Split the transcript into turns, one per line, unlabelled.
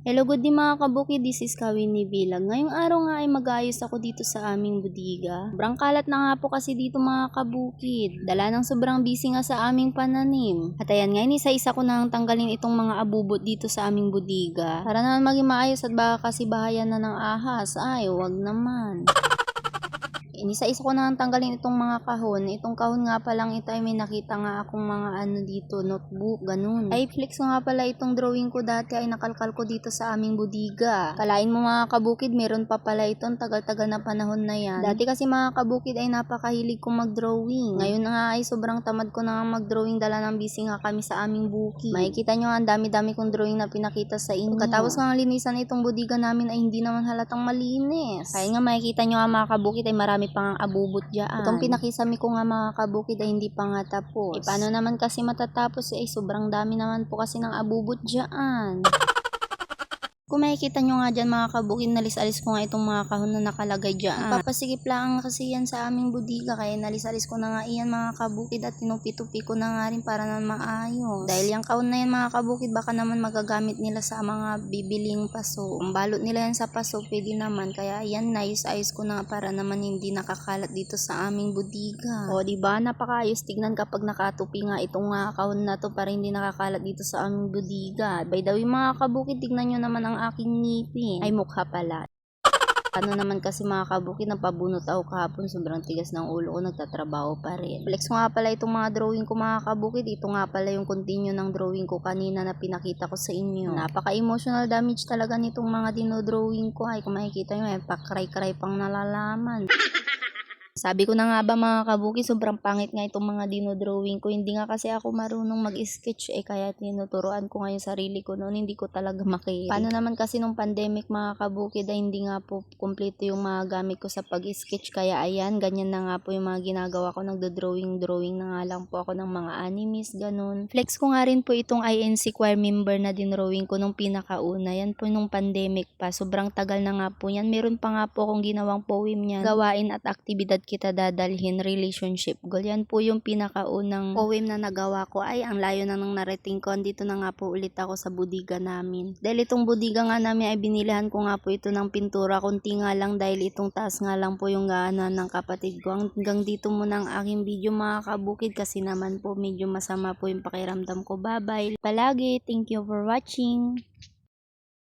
Hello, good day mga kabukid, this is Kawini Vlog. Ngayong araw nga ay mag-ayos ako dito sa aming budiga. Sobrang kalat na nga po kasi dito mga kabukid. Dala ng sobrang busy nga sa aming pananim. At ayan nga, isa-isa ko nang tanggalin itong mga abubot dito sa aming budiga. Para naman maging maayos at baka kasi bahayan na ng ahas. Ay, wag naman. Inisa-isa ko na tanggalin itong mga kahon. Itong kahon nga palang ito ay may nakita nga akong mga ano dito, notebook, ganun. Ay flex ko nga pala itong drawing ko dati ay nakalkal ko dito sa aming budiga. Kalain mo mga kabukid, meron pa pala itong tagal-tagal na panahon na yan. Dati kasi mga kabukid ay napakahilig kong mag-drawing. Ngayon nga ay sobrang tamad ko na nga mag-drawing, dala ng busy nga kami sa aming bukid. Makikita nyo nga ang dami-dami kong drawing na pinakita sa inyo. Katapos nga linisan itong budiga namin ay hindi naman halatang malinis. Kaya nga makikita nyo nga mga kabukid ay marami pang abubot dyan. Itong pinakisami ko nga mga kabukid ay hindi pa nga tapos. Paano naman kasi matatapos ay sobrang dami naman po kasi ng abubot dyan. Kung makikita nyo nga dyan mga kabukid, nalis-alis ko nga itong mga kahon na nakalagay dyan. Papasigip lang kasi yan sa aming budiga, kaya nalis-alis ko na nga iyan mga kabukid at tinupi-tupi ko na nga rin para naman maayos. Dahil yung kahon na yan mga kabukid, baka naman magagamit nila sa mga bibiling paso. Kung balot nila yan sa paso, pwede naman. Kaya yan, ayos-ayos ko na para naman hindi nakakalat dito sa aming budiga. O diba, napakaayos tignan kapag nakatupi nga itong kahon na to para hindi nakakalat dito sa aming budiga. By the way mga kabukid, tignan nyo naman ang aking ngipin. Ay mukha pala. Ano naman kasi mga kabukid, napabunot ako kahapon, sobrang tigas ng ulo ko, nagtatrabaho pa rin. Flex ko nga pala itong mga drawing ko mga kabukid. Ito nga pala yung continue ng drawing ko kanina na pinakita ko sa inyo. Napaka-emotional damage talaga nitong mga dinodrawing ko. Ay kung makikita nyo, pakray-kray pang nalalaman. Sabi ko na nga ba mga kabukid, sobrang pangit nga itong mga dinodrawing ko. Hindi nga kasi ako marunong mag-sketch kaya tinuturuan ko nga yung sarili ko noon, hindi ko talaga makita. Paano naman kasi nung pandemic mga kabukid ay hindi nga po kumpleto yung mga gamit ko sa pag-sketch, kaya ayan, ganyan na nga po yung mga ginagawa ko, nagdo-drawing na nga lang po ako ng mga animes, ganun. Flex ko nga rin po itong INC choir member na dinrawing ko nung pinakauna, yan po nung pandemic pa, sobrang tagal na nga po yan. Meron pa nga po akong ginawang poem niyan, gawain at aktibidad kita dadalhin, relationship goal. Yan po yung pinakaunang poem na nagawa ko. Ay, ang layo na nang narating ko. Dito na nga po ulit ako sa budiga namin. Dahil itong budiga nga namin ay binilihan ko nga po ito ng pintura. Kunti nga lang dahil itong taas nga lang po yung gaanan ng kapatid ko. Hanggang dito muna ang aking video mga kabukid kasi naman po medyo masama po yung pakiramdam ko. Bye bye palagi. Thank you for watching.